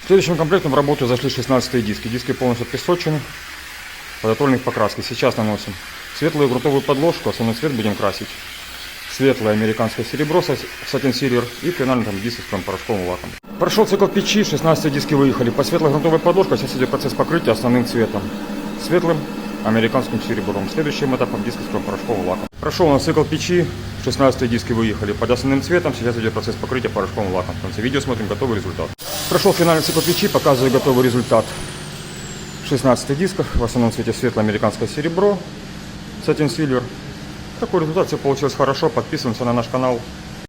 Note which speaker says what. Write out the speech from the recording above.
Speaker 1: Следующим комплектом в работу зашли 16 диски. Диски полностью отпесочены, подготовлены к покраске. Сейчас наносим светлую грунтовую подложку, основной цвет будем красить. Светлое американское серебро, Satin Silver и финальный там диск с порошковым лаком. Прошел цикл печи, 16 диски выехали. По светлой грунтовой подложке сейчас идет процесс покрытия основным цветом. Светлым американским серебром. Следующим этапом диски с порошковым лаком. Прошел у нас цикл печи, 16 диски выехали. Под основным цветом сейчас идет процесс покрытия порошковым лаком. В конце видео смотрим готовый результат. Прошел финальный цикл печи, показываю готовый результат. 16 дисков, в основном цвете светлое американское серебро, Satin Silver. Такой результат, все получилось хорошо. Подписываемся на наш канал.